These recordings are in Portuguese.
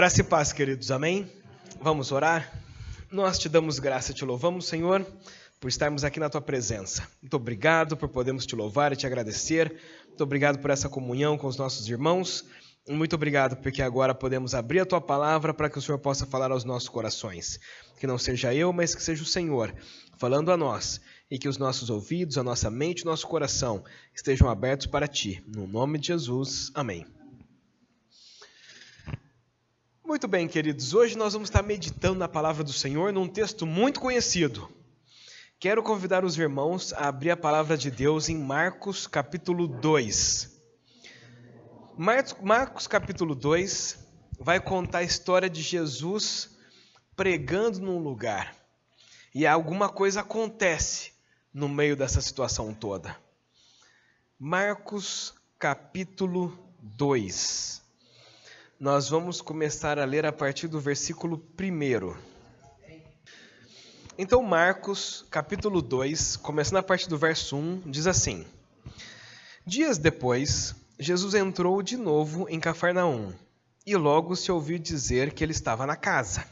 Graça e paz, queridos, amém? Vamos orar? Nós te damos graça, te louvamos, Senhor, por estarmos aqui na Tua presença. Muito obrigado por podermos te louvar e te agradecer. Muito obrigado por essa comunhão com os nossos irmãos. Muito obrigado porque agora podemos abrir a Tua palavra para que o Senhor possa falar aos nossos corações. Que não seja eu, mas que seja o Senhor falando a nós e que os nossos ouvidos, a nossa mente e o nosso coração estejam abertos para Ti. No nome de Jesus, amém. Muito bem, queridos, hoje nós vamos estar meditando na palavra do Senhor num texto muito conhecido. Quero convidar os irmãos a abrir a palavra de Deus em Marcos capítulo 2. Marcos capítulo 2 vai contar a história de Jesus pregando num lugar. E alguma coisa acontece no meio dessa situação toda. Marcos capítulo 2. Nós vamos começar a ler a partir do versículo 1. Então, Marcos, capítulo 2, começando a partir do verso 1, diz assim: Dias depois, Jesus entrou de novo em Cafarnaum, e logo se ouviu dizer que ele estava na casa.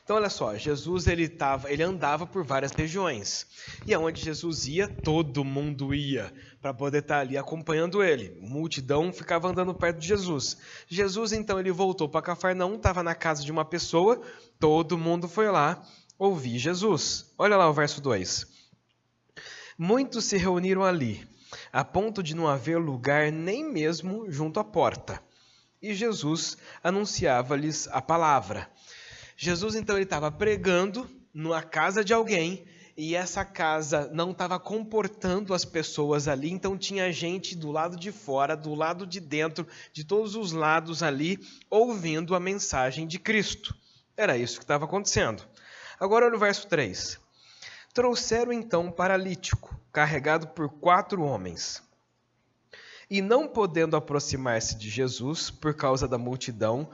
Então, olha só, Jesus ele andava por várias regiões. E aonde Jesus ia, todo mundo ia para poder estar ali acompanhando ele. A multidão ficava andando perto de Jesus. Jesus, então, ele voltou para Cafarnaum, estava na casa de uma pessoa, todo mundo foi lá ouvir Jesus. Olha lá o verso 2. Muitos se reuniram ali, a ponto de não haver lugar nem mesmo junto à porta. E Jesus anunciava-lhes a palavra. Jesus, então, ele estava pregando numa casa de alguém e essa casa não estava comportando as pessoas ali, então tinha gente do lado de fora, do lado de dentro, de todos os lados ali, ouvindo a mensagem de Cristo. Era isso que estava acontecendo. Agora olha o verso 3. Trouxeram então um paralítico, carregado por 4 homens. E não podendo aproximar-se de Jesus, por causa da multidão,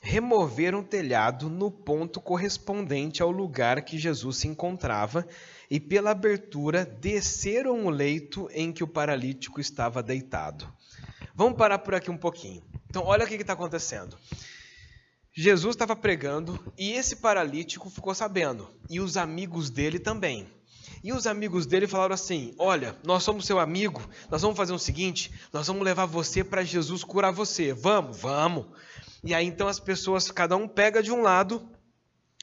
removeram o telhado no ponto correspondente ao lugar que Jesus se encontrava e pela abertura desceram o leito em que o paralítico estava deitado. Vamos parar por aqui um pouquinho. Então olha o que está acontecendo. Jesus estava pregando e esse paralítico ficou sabendo e os amigos dele também. E os amigos dele falaram assim: olha, nós somos seu amigo, nós vamos fazer o seguinte, nós vamos levar você para Jesus curar você. Vamos. E aí então as pessoas, cada um pega de um lado,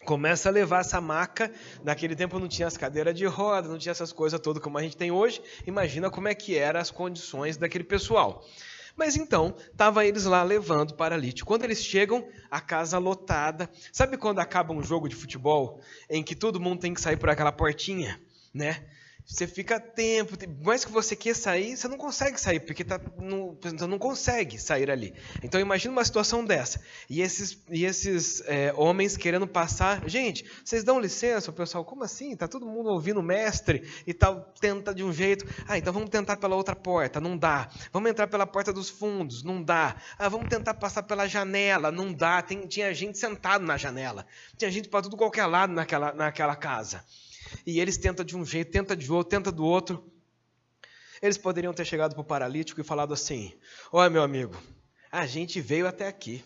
começa a levar essa maca. Naquele tempo não tinha as cadeiras de roda, não tinha essas coisas todas como a gente tem hoje. Imagina como é que eram as condições daquele pessoal. Mas então, estavam eles lá levando o paralítico. Quando eles chegam, a casa lotada. Sabe quando acaba um jogo de futebol em que todo mundo tem que sair por aquela portinha, né? Você fica tempo, mais que você quer sair, você não consegue sair, porque você não consegue sair ali. Então imagina uma situação dessa. E esses homens querendo passar. Gente, vocês dão licença, o pessoal, como assim? Está todo mundo ouvindo o mestre e tal, tenta de um jeito. Então vamos tentar pela outra porta, não dá. Vamos entrar pela porta dos fundos, não dá. Vamos tentar passar pela janela, não dá. Tinha gente sentada na janela. Tinha gente para tudo qualquer lado naquela casa. E eles tentam de um jeito, tentam de outro, tentam do outro. Eles poderiam ter chegado para o paralítico e falado assim: olha, meu amigo, a gente veio até aqui,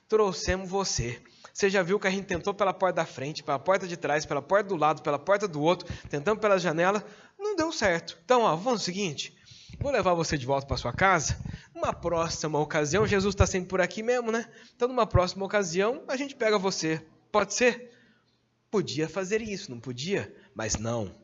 trouxemos você. Você já viu que a gente tentou pela porta da frente, pela porta de trás, pela porta do lado, pela porta do outro, tentamos pela janela, não deu certo. Então, vamos fazer o seguinte, vou levar você de volta para sua casa. Numa próxima ocasião, Jesus está sempre por aqui mesmo, né? Então, numa próxima ocasião, a gente pega você. Pode ser? Podia fazer isso, não podia? Mas não.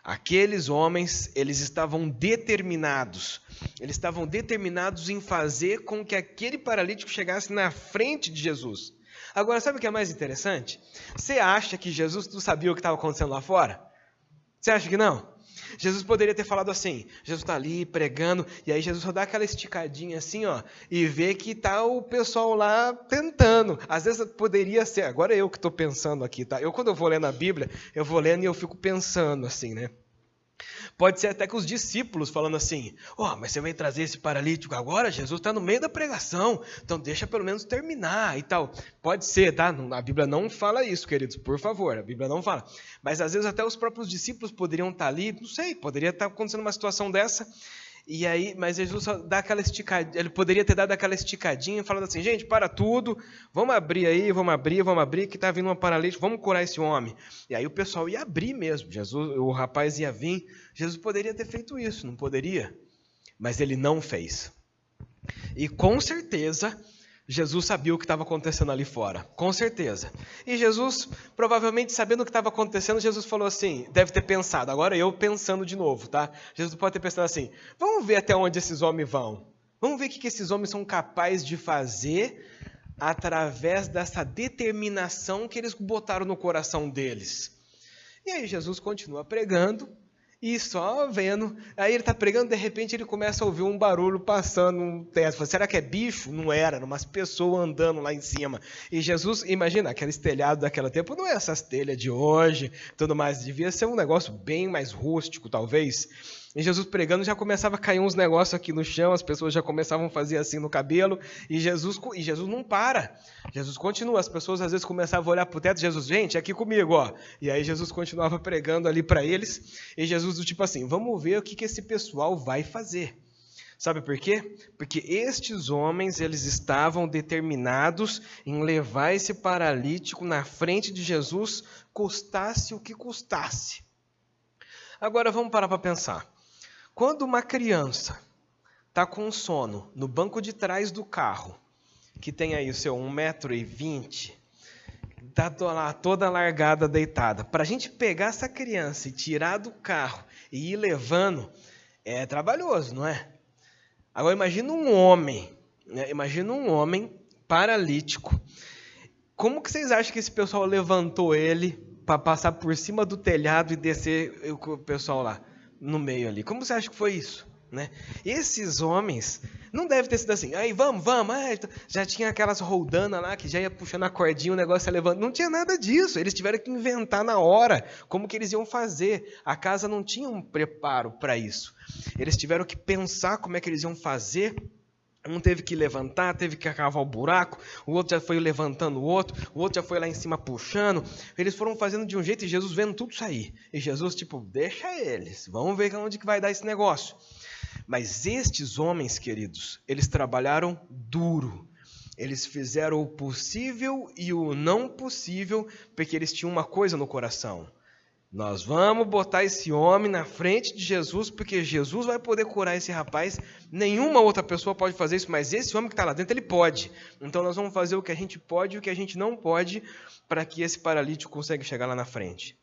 Aqueles homens, eles estavam determinados. Eles estavam determinados em fazer com que aquele paralítico chegasse na frente de Jesus. Agora, sabe o que é mais interessante? Você acha que Jesus não sabia o que estava acontecendo lá fora? Você acha que não? Jesus poderia ter falado assim, Jesus está ali pregando, e aí Jesus só dá aquela esticadinha assim, e vê que está o pessoal lá tentando. Às vezes poderia ser, agora eu que estou pensando aqui, tá? Quando eu vou lendo a Bíblia, eu vou lendo e eu fico pensando assim, né? Pode ser até que os discípulos falando assim, mas você vai trazer esse paralítico agora? Jesus está no meio da pregação, então deixa pelo menos terminar e tal. Pode ser, tá? A Bíblia não fala isso, queridos, por favor, a Bíblia não fala. Mas às vezes até os próprios discípulos poderiam estar ali, não sei, poderia estar acontecendo uma situação dessa. E aí, mas Jesus só dá aquela esticadinha, ele poderia ter dado aquela esticadinha, falando assim, gente, para tudo, vamos abrir, que está vindo uma paralítica, vamos curar esse homem. E aí o pessoal ia abrir mesmo, o rapaz ia vir, Jesus poderia ter feito isso, não poderia? Mas ele não fez. E com certeza, Jesus sabia o que estava acontecendo ali fora, com certeza. E Jesus, provavelmente sabendo o que estava acontecendo, Jesus falou assim, deve ter pensado, agora eu pensando de novo, tá? Jesus pode ter pensado assim, vamos ver até onde esses homens vão. Vamos ver o que esses homens são capazes de fazer através dessa determinação que eles botaram no coração deles. E aí Jesus continua pregando, e só vendo, aí ele está pregando, de repente ele começa a ouvir um barulho passando no teto. Fala, será que é bicho? Não era, eram umas pessoas andando lá em cima. E Jesus, imagina, aqueles telhados daquele tempo, não é essas telhas de hoje, tudo mais, devia ser um negócio bem mais rústico, talvez. E Jesus pregando, já começava a cair uns negócios aqui no chão, as pessoas já começavam a fazer assim no cabelo, e Jesus não para. Jesus continua, as pessoas às vezes começavam a olhar para o teto, Jesus, gente, aqui comigo, ó. E aí Jesus continuava pregando ali para eles, e Jesus do tipo assim, vamos ver o que esse pessoal vai fazer. Sabe por quê? Porque estes homens, eles estavam determinados em levar esse paralítico na frente de Jesus, custasse o que custasse. Agora vamos parar para pensar. Quando uma criança está com sono no banco de trás do carro, que tem aí o seu 1,20 m, está lá toda largada, deitada, para a gente pegar essa criança e tirar do carro e ir levando, é trabalhoso, não é? Agora imagina um homem, né? Imagina um homem paralítico. Como que vocês acham que esse pessoal levantou ele para passar por cima do telhado e descer o pessoal lá no meio ali? Como você acha que foi isso? Né? Esses homens não devem ter sido assim, aí vamos, já tinha aquelas roldanas lá que já ia puxando a cordinha, o negócio ia levando, não tinha nada disso, eles tiveram que inventar na hora como que eles iam fazer, a casa não tinha um preparo para isso, eles tiveram que pensar como é que eles iam fazer. Um teve que levantar, teve que cavar o buraco, o outro já foi levantando o outro já foi lá em cima puxando. Eles foram fazendo de um jeito e Jesus vendo tudo sair. E Jesus, deixa eles, vamos ver onde que vai dar esse negócio. Mas estes homens, queridos, eles trabalharam duro. Eles fizeram o possível e o não possível, porque eles tinham uma coisa no coração. Nós vamos botar esse homem na frente de Jesus, porque Jesus vai poder curar esse rapaz. Nenhuma outra pessoa pode fazer isso, mas esse homem que está lá dentro, ele pode. Então nós vamos fazer o que a gente pode e o que a gente não pode, para que esse paralítico consiga chegar lá na frente.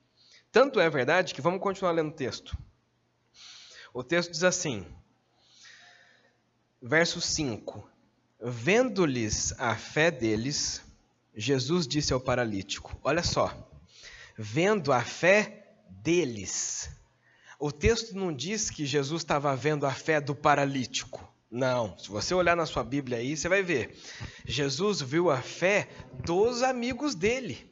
Tanto é verdade que vamos continuar lendo o texto. O texto diz assim, verso 5. Vendo-lhes a fé deles, Jesus disse ao paralítico, olha só, vendo a fé deles. O texto não diz que Jesus estava vendo a fé do paralítico. Não, se você olhar na sua Bíblia aí, você vai ver. Jesus viu a fé dos amigos dele.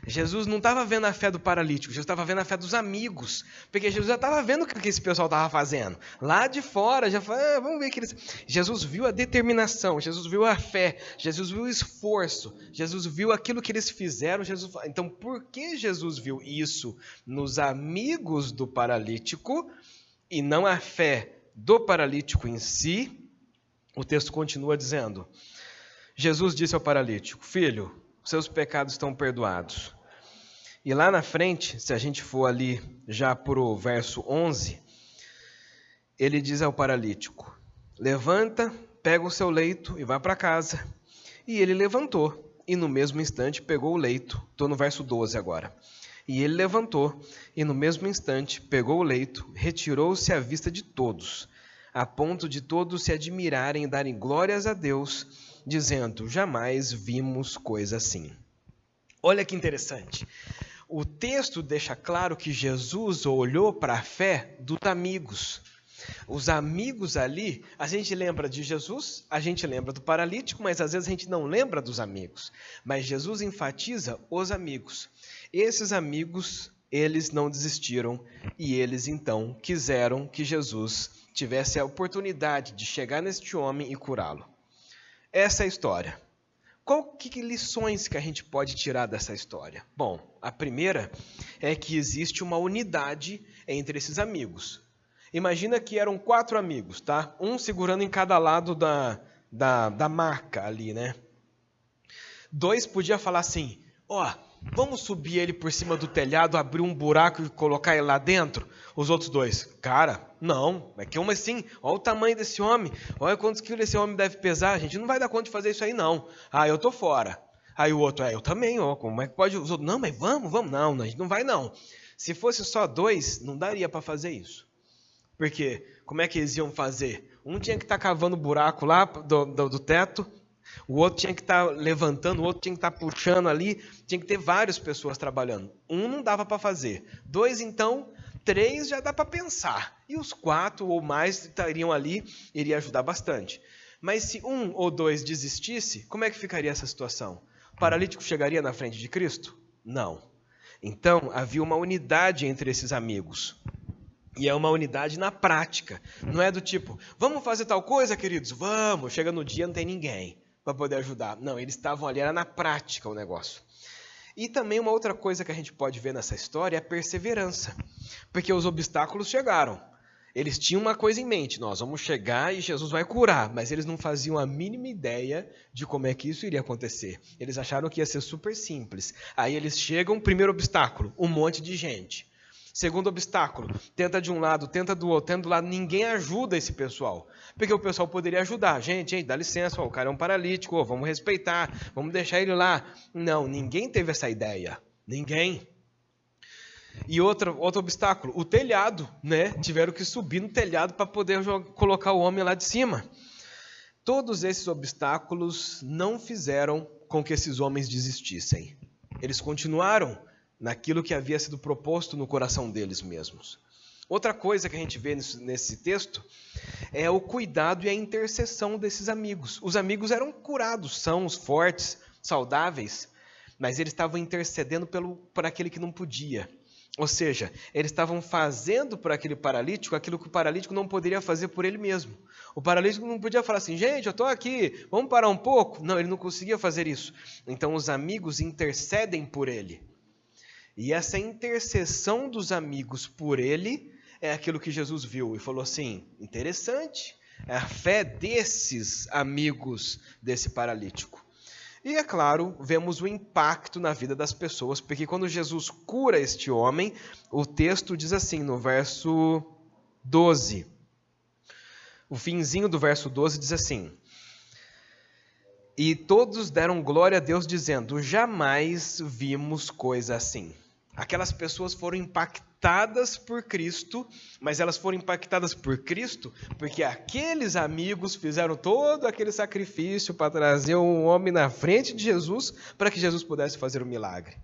Jesus não estava vendo a fé do paralítico, Jesus estava vendo a fé dos amigos, porque Jesus já estava vendo o que esse pessoal estava fazendo. Lá de fora, já falou, vamos ver o que eles... Jesus viu a determinação, Jesus viu a fé, Jesus viu o esforço, Jesus viu aquilo que eles fizeram. Então, por que Jesus viu isso nos amigos do paralítico e não a fé do paralítico em si? O texto continua dizendo, Jesus disse ao paralítico, filho, seus pecados estão perdoados. E lá na frente, se a gente for ali já para o verso 11, ele diz ao paralítico, levanta, pega o seu leito e vá para casa. E ele levantou, e no mesmo instante pegou o leito. Estou no verso 12 agora. E ele levantou, e no mesmo instante pegou o leito, retirou-se à vista de todos, a ponto de todos se admirarem e darem glórias a Deus, dizendo, jamais vimos coisa assim. Olha que interessante. O texto deixa claro que Jesus olhou para a fé dos amigos. Os amigos ali, a gente lembra de Jesus, a gente lembra do paralítico, mas às vezes a gente não lembra dos amigos. Mas Jesus enfatiza os amigos. Esses amigos, eles não desistiram e eles então quiseram que Jesus tivesse a oportunidade de chegar neste homem e curá-lo. Essa é a história. Que lições que a gente pode tirar dessa história? Bom, a primeira é que existe uma unidade entre esses amigos. Imagina que eram 4 amigos, tá? Um segurando em cada lado da maca ali, né? 2 podia falar assim, vamos subir ele por cima do telhado, abrir um buraco e colocar ele lá dentro? Os outros 2, cara, não, é que uma assim, olha o tamanho desse homem, olha quantos quilos esse homem deve pesar, a gente não vai dar conta de fazer isso aí não. Eu tô fora. Aí o outro, eu também, como é que pode? Os outros, não, mas vamos, não, a gente não vai não. Se fosse só 2, não daria para fazer isso. Porque, como é que eles iam fazer? Um tinha que estar cavando buraco lá do teto, o outro tinha que estar levantando, o outro tinha que estar puxando ali, tinha que ter várias pessoas trabalhando. Um não dava para fazer. 2, então, 3 já dá para pensar. E os 4 ou mais estariam ali, iria ajudar bastante. Mas se 1 ou 2 desistisse, como é que ficaria essa situação? O paralítico chegaria na frente de Cristo? Não. Então, havia uma unidade entre esses amigos. E é uma unidade na prática. Não é do tipo, vamos fazer tal coisa, queridos? Vamos. Chega no dia, não tem ninguém para poder ajudar. Não, eles estavam ali, era na prática o negócio. E também uma outra coisa que a gente pode ver nessa história é a perseverança. Porque os obstáculos chegaram. Eles tinham uma coisa em mente, nós vamos chegar e Jesus vai curar, mas eles não faziam a mínima ideia de como é que isso iria acontecer. Eles acharam que ia ser super simples. Aí eles chegam, primeiro obstáculo, um monte de gente. Segundo obstáculo, tenta de um lado, tenta do outro, tenta do lado, ninguém ajuda esse pessoal. Porque o pessoal poderia ajudar. Gente, dá licença, o cara é um paralítico, vamos respeitar, vamos deixar ele lá. Não, ninguém teve essa ideia. Ninguém. E outro obstáculo, o telhado, né? Tiveram que subir no telhado para poder colocar o homem lá de cima. Todos esses obstáculos não fizeram com que esses homens desistissem. Eles continuaram naquilo que havia sido proposto no coração deles mesmos. Outra coisa que a gente vê nesse texto é o cuidado e a intercessão desses amigos. Os amigos eram curados, sãos, fortes, saudáveis, mas eles estavam intercedendo por aquele que não podia. Ou seja, eles estavam fazendo por aquele paralítico aquilo que o paralítico não poderia fazer por ele mesmo. O paralítico não podia falar assim, gente, eu estou aqui, vamos parar um pouco? Não, ele não conseguia fazer isso. Então os amigos intercedem por ele. E essa intercessão dos amigos por ele é aquilo que Jesus viu e falou assim, interessante, é a fé desses amigos desse paralítico. E, é claro, vemos o impacto na vida das pessoas, porque quando Jesus cura este homem, o texto diz assim, no verso 12. O finzinho do verso 12 diz assim, e todos deram glória a Deus, dizendo, jamais vimos coisa assim. Aquelas pessoas foram impactadas por Cristo, mas elas foram impactadas por Cristo porque aqueles amigos fizeram todo aquele sacrifício para trazer um homem na frente de Jesus para que Jesus pudesse fazer o milagre.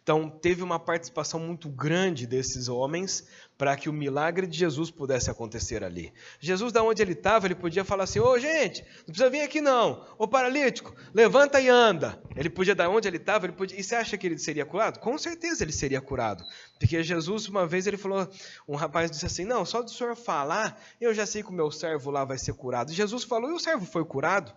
Então, teve uma participação muito grande desses homens para que o milagre de Jesus pudesse acontecer ali. Jesus, da onde ele estava, ele podia falar assim, gente, não precisa vir aqui não. Ô paralítico, levanta e anda. Ele podia, da onde ele estava, ele podia... E você acha que ele seria curado? Com certeza ele seria curado. Porque Jesus, uma vez, ele falou, um rapaz disse assim, não, só do senhor falar, eu já sei que o meu servo lá vai ser curado. E Jesus falou, e o servo foi curado?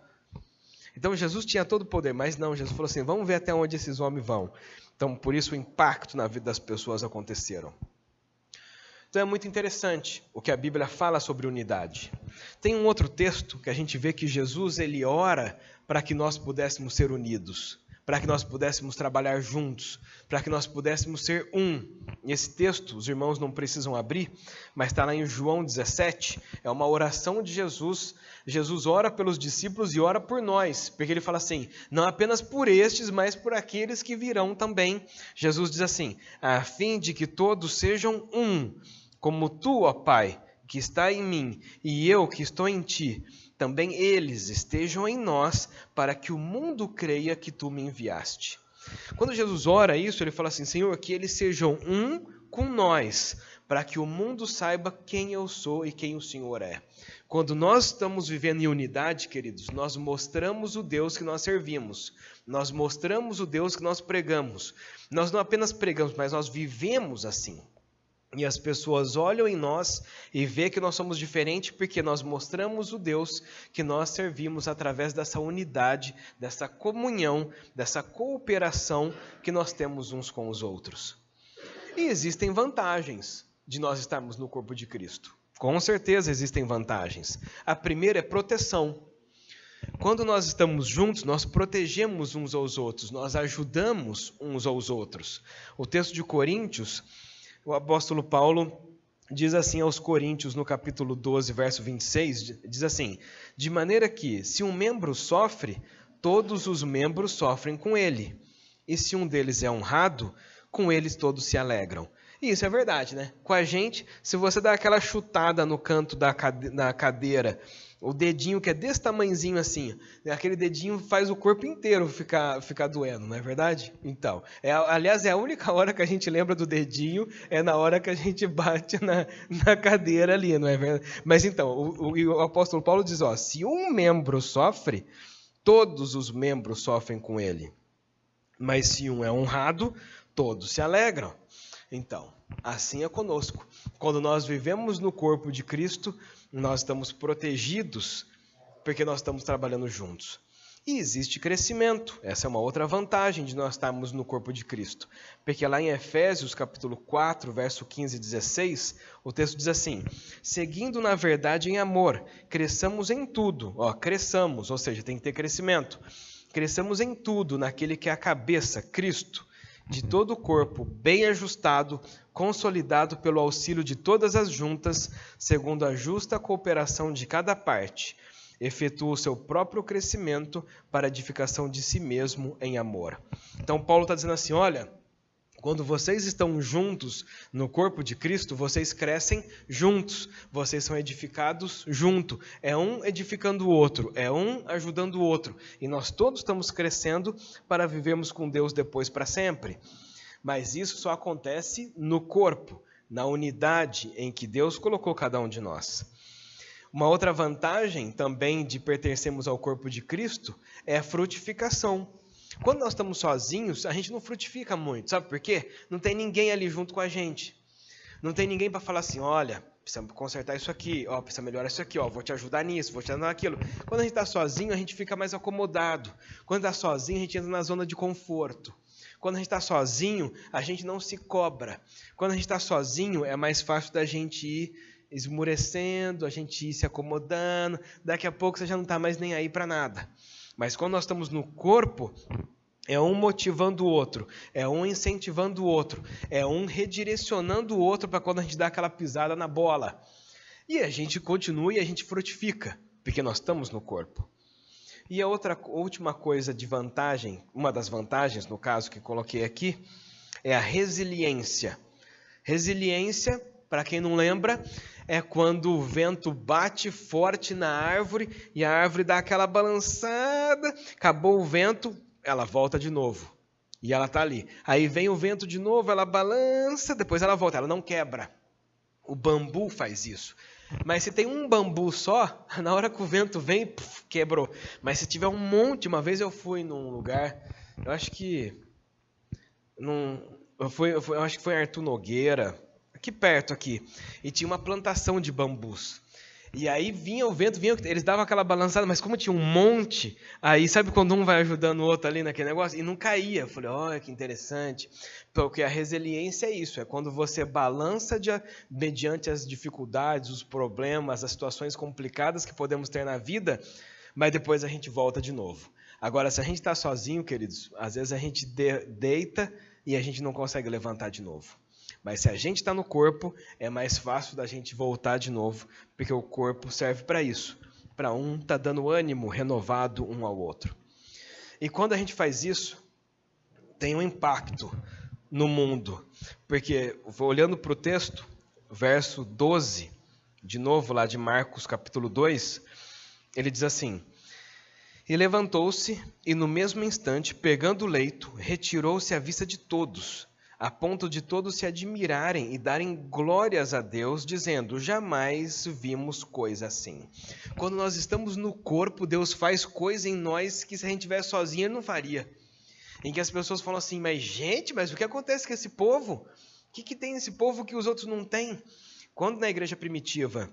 Então, Jesus tinha todo o poder, mas não, Jesus falou assim, vamos ver até onde esses homens vão. Então, por isso o impacto na vida das pessoas aconteceram. Então é muito interessante o que a Bíblia fala sobre unidade. Tem um outro texto que a gente vê que Jesus ele ora para que nós pudéssemos ser unidos, para que nós pudéssemos trabalhar juntos, para que nós pudéssemos ser um. E esse texto, os irmãos não precisam abrir, mas está lá em João 17, é uma oração de Jesus. Jesus ora pelos discípulos e ora por nós, porque ele fala assim, não apenas por estes, mas por aqueles que virão também. Jesus diz assim, a fim de que todos sejam um, como tu, ó Pai, que está em mim, e eu que estou em ti, também eles estejam em nós, para que o mundo creia que tu me enviaste. Quando Jesus ora isso, ele fala assim, Senhor, que eles sejam um com nós, para que o mundo saiba quem eu sou e quem o Senhor é. Quando nós estamos vivendo em unidade, queridos, nós mostramos o Deus que nós servimos, nós mostramos o Deus que nós pregamos. Nós não apenas pregamos, mas nós vivemos assim. E as pessoas olham em nós e vê que nós somos diferentes porque nós mostramos o Deus que nós servimos através dessa unidade, dessa comunhão, dessa cooperação que nós temos uns com os outros. E existem vantagens de nós estarmos no corpo de Cristo. Com certeza existem vantagens. A primeira é proteção. Quando nós estamos juntos, nós protegemos uns aos outros, nós ajudamos uns aos outros. O texto de Coríntios, o apóstolo Paulo diz assim aos Coríntios, no capítulo 12, verso 26, diz assim: de maneira que, se um membro sofre, todos os membros sofrem com ele. E se um deles é honrado, com eles todos se alegram. E isso é verdade, né? Com a gente, se você dá aquela chutada no canto da cadeira, o dedinho que é desse tamanhozinho assim, aquele dedinho faz o corpo inteiro ficar doendo, não é verdade? Então, aliás, é a única hora que a gente lembra do dedinho, é na hora que a gente bate na cadeira ali, não é verdade? Mas então, o apóstolo Paulo diz, ó, se um membro sofre, todos os membros sofrem com ele. Mas se um é honrado, todos se alegram. Então, assim é conosco. Quando nós vivemos no corpo de Cristo, nós estamos protegidos porque nós estamos trabalhando juntos. E existe crescimento. Essa é uma outra vantagem de nós estarmos no corpo de Cristo. Porque lá em Efésios, capítulo 4, verso 15 e 16, o texto diz assim: seguindo na verdade em amor, cresçamos em tudo. Ó, cresçamos, ou seja, tem que ter crescimento. Cresçamos em tudo naquele que é a cabeça, Cristo, de todo o corpo, bem ajustado, consolidado pelo auxílio de todas as juntas, segundo a justa cooperação de cada parte, efetua o seu próprio crescimento para a edificação de si mesmo em amor. Então Paulo está dizendo assim, olha, quando vocês estão juntos no corpo de Cristo, vocês crescem juntos, vocês são edificados junto. É um edificando o outro, é um ajudando o outro. E nós todos estamos crescendo para vivermos com Deus depois para sempre. Mas isso só acontece no corpo, na unidade em que Deus colocou cada um de nós. Uma outra vantagem também de pertencermos ao corpo de Cristo é a frutificação. Quando nós estamos sozinhos, a gente não frutifica muito, sabe por quê? Não tem ninguém ali junto com a gente. Não tem ninguém para falar assim, olha, precisa consertar isso aqui, ó, precisa melhorar isso aqui, ó, vou te ajudar nisso, vou te ajudar naquilo. Quando a gente está sozinho, a gente fica mais acomodado. Quando está sozinho, a gente entra na zona de conforto. Quando a gente está sozinho, a gente não se cobra. Quando a gente está sozinho, é mais fácil da gente ir esmurecendo, a gente ir se acomodando. Daqui a pouco você já não está mais nem aí para nada. Mas quando nós estamos no corpo, é um motivando o outro, é um incentivando o outro, é um redirecionando o outro para quando a gente dá aquela pisada na bola. E a gente continua e a gente frutifica, porque nós estamos no corpo. E a última coisa de vantagem, uma das vantagens, no caso que coloquei aqui, é a resiliência. Resiliência, para quem não lembra, é quando o vento bate forte na árvore e a árvore dá aquela balançada, acabou o vento, ela volta de novo. E ela está ali. Aí vem o vento de novo, ela balança, depois ela volta, ela não quebra. O bambu faz isso. Mas se tem um bambu só, na hora que o vento vem, quebrou. Mas se tiver um monte, uma vez eu fui num lugar, eu acho que foi em Arthur Nogueira, aqui perto aqui, e tinha uma plantação de bambus. E aí vinha o vento, eles davam aquela balançada, mas como tinha um monte, aí sabe quando um vai ajudando o outro ali naquele negócio? E não caía. Eu falei, olha que interessante. Porque a resiliência é isso, é quando você balança mediante as dificuldades, os problemas, as situações complicadas que podemos ter na vida, mas depois a gente volta de novo. Agora, se a gente está sozinho, queridos, às vezes a gente deita e a gente não consegue levantar de novo. Mas se a gente está no corpo, é mais fácil da gente voltar de novo, porque o corpo serve para isso. Para um, está dando ânimo renovado um ao outro. E quando a gente faz isso, tem um impacto no mundo. Porque, olhando para o texto, verso 12, de novo lá de Marcos capítulo 2, ele diz assim: e levantou-se, e no mesmo instante, pegando o leito, retirou-se à vista de todos, a ponto de todos se admirarem e darem glórias a Deus, dizendo, jamais vimos coisa assim. Quando nós estamos no corpo, Deus faz coisa em nós que se a gente estivesse sozinho, Ele não faria. Em que as pessoas falam assim, mas o que acontece com esse povo? O que tem nesse povo que os outros não têm? Quando na igreja primitiva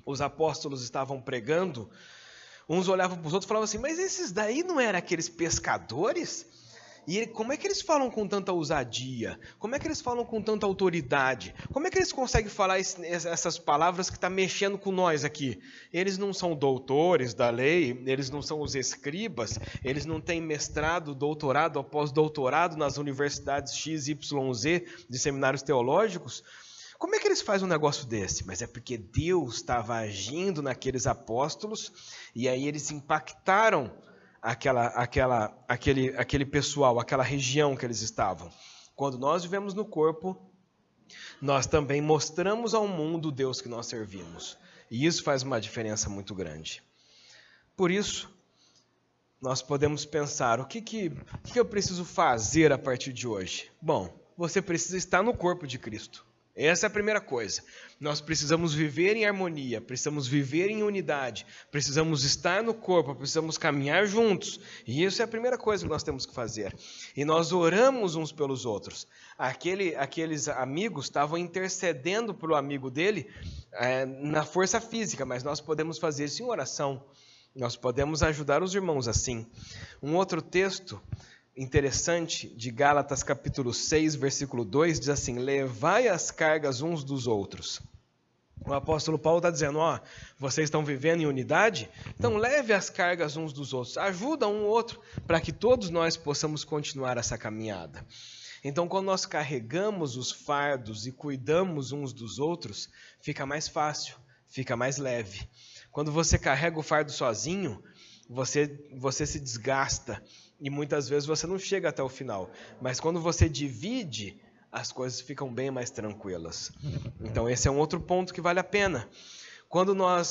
os apóstolos estavam pregando, uns olhavam para os outros e falavam assim, mas esses daí não eram aqueles pescadores? E como é que eles falam com tanta ousadia? Como é que eles falam com tanta autoridade? Como é que eles conseguem falar essas palavras que estão mexendo com nós aqui? Eles não são doutores da lei, eles não são os escribas, eles não têm mestrado, doutorado ou pós-doutorado nas universidades XYZ de seminários teológicos. Como é que eles fazem um negócio desse? Mas é porque Deus estava agindo naqueles apóstolos e aí eles impactaram aquele pessoal, aquela região que eles estavam. Quando nós vivemos no corpo, nós também mostramos ao mundo o Deus que nós servimos. E isso faz uma diferença muito grande. Por isso, nós podemos pensar, o que eu preciso fazer a partir de hoje? Bom, você precisa estar no corpo de Cristo. Essa é a primeira coisa. Nós precisamos viver em harmonia, precisamos viver em unidade, precisamos estar no corpo, precisamos caminhar juntos. E isso é a primeira coisa que nós temos que fazer. E nós oramos uns pelos outros. Aqueles amigos estavam intercedendo pelo amigo dele na força física, mas nós podemos fazer isso em oração. Nós podemos ajudar os irmãos assim. Um outro texto interessante de Gálatas capítulo 6, versículo 2, diz assim: levai as cargas uns dos outros. O apóstolo Paulo está dizendo, vocês estão vivendo em unidade? Então leve as cargas uns dos outros, ajuda um ou outro, para que todos nós possamos continuar essa caminhada. Então quando nós carregamos os fardos e cuidamos uns dos outros, fica mais fácil, fica mais leve. Quando você carrega o fardo sozinho, você se desgasta, e muitas vezes você não chega até o final. Mas quando você divide, as coisas ficam bem mais tranquilas. Então esse é um outro ponto que vale a pena.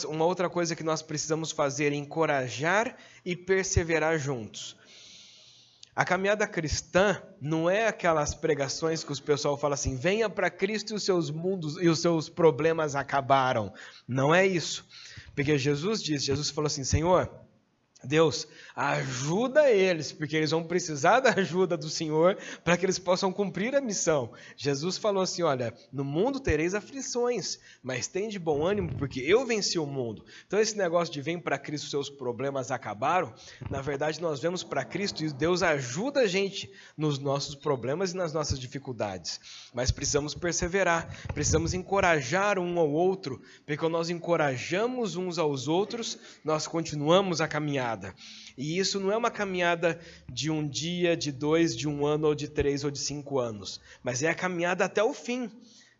Uma outra coisa que nós precisamos fazer é encorajar e perseverar juntos. A caminhada cristã não é aquelas pregações que os pessoal fala assim, venha para Cristo e os seus mundos e os seus problemas acabaram. Não é isso. Porque Jesus falou assim, Senhor, Deus, ajuda eles, porque eles vão precisar da ajuda do Senhor para que eles possam cumprir a missão. Jesus falou assim, olha, no mundo tereis aflições, mas tem de bom ânimo, porque eu venci o mundo. Então esse negócio de vem para Cristo, seus problemas acabaram, na verdade nós vemos para Cristo e Deus ajuda a gente nos nossos problemas e nas nossas dificuldades. Mas precisamos perseverar, precisamos encorajar um ao outro, porque quando nós encorajamos uns aos outros, nós continuamos a caminhada. E isso não é uma caminhada de um dia, de 2, de 1 ano, ou de 3, ou de 5 anos. Mas é a caminhada até o fim,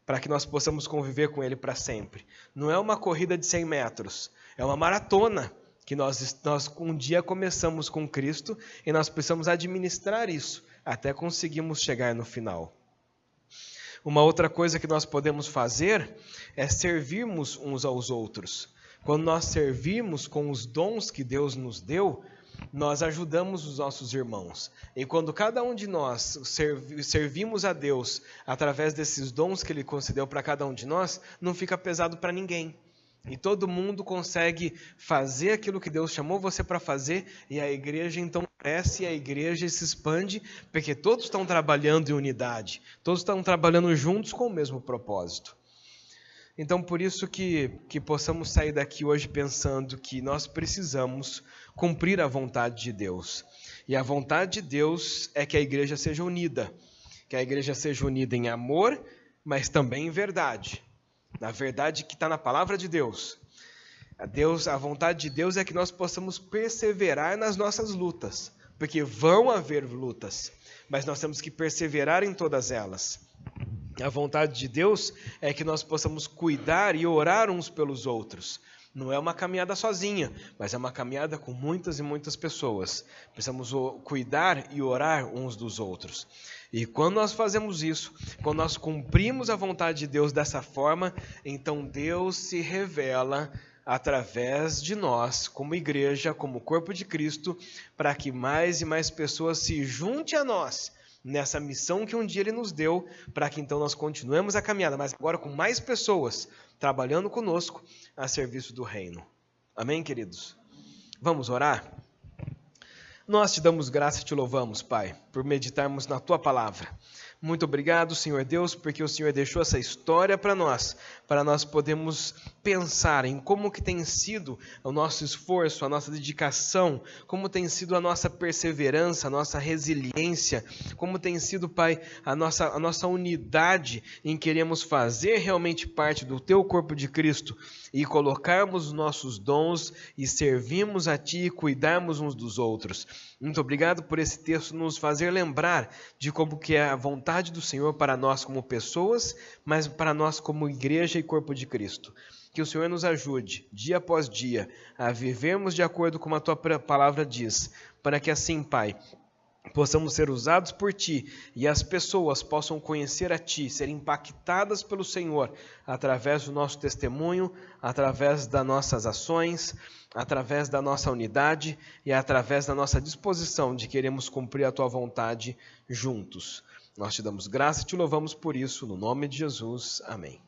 para que nós possamos conviver com Ele para sempre. Não é uma corrida de 100 metros, é uma maratona que nós um dia começamos com Cristo e nós precisamos administrar isso até conseguirmos chegar no final. Uma outra coisa que nós podemos fazer é servirmos uns aos outros. Quando nós servimos com os dons que Deus nos deu, nós ajudamos os nossos irmãos. E quando cada um de nós servimos a Deus através desses dons que Ele concedeu para cada um de nós, não fica pesado para ninguém. E todo mundo consegue fazer aquilo que Deus chamou você para fazer, e a igreja então cresce, e a igreja se expande, porque todos estão trabalhando em unidade, todos estão trabalhando juntos com o mesmo propósito. Então, por isso que possamos sair daqui hoje pensando que nós precisamos cumprir a vontade de Deus. E a vontade de Deus é que a igreja seja unida. Que a igreja seja unida em amor, mas também em verdade. Na verdade que está na palavra de Deus. A vontade de Deus é que nós possamos perseverar nas nossas lutas. Porque vão haver lutas, mas nós temos que perseverar em todas elas. A vontade de Deus é que nós possamos cuidar e orar uns pelos outros. Não é uma caminhada sozinha, mas é uma caminhada com muitas e muitas pessoas. Precisamos cuidar e orar uns dos outros. E quando nós fazemos isso, quando nós cumprimos a vontade de Deus dessa forma, então Deus se revela através de nós, como igreja, como corpo de Cristo, para que mais e mais pessoas se juntem a nós nessa missão que um dia Ele nos deu, para que então nós continuemos a caminhada, mas agora com mais pessoas trabalhando conosco a serviço do reino. Amém, queridos? Vamos orar? Nós te damos graça e te louvamos, Pai, por meditarmos na Tua palavra. Muito obrigado, Senhor Deus, porque o Senhor deixou essa história para nós podermos pensar em como que tem sido o nosso esforço, a nossa dedicação, como tem sido a nossa perseverança, a nossa resiliência, como tem sido, Pai, a nossa unidade em queremos fazer realmente parte do Teu corpo de Cristo e colocarmos os nossos dons e servirmos a Ti e cuidarmos uns dos outros. Muito obrigado por esse texto nos fazer lembrar de como que é a vontade do Senhor para nós como pessoas, mas para nós como igreja e corpo de Cristo. Que o Senhor nos ajude, dia após dia, a vivermos de acordo com a Tua palavra diz, para que assim, Pai, possamos ser usados por Ti e as pessoas possam conhecer a Ti, ser impactadas pelo Senhor através do nosso testemunho, através das nossas ações, através da nossa unidade e através da nossa disposição de queremos cumprir a Tua vontade juntos. Nós Te damos graça e Te louvamos por isso, no nome de Jesus. Amém.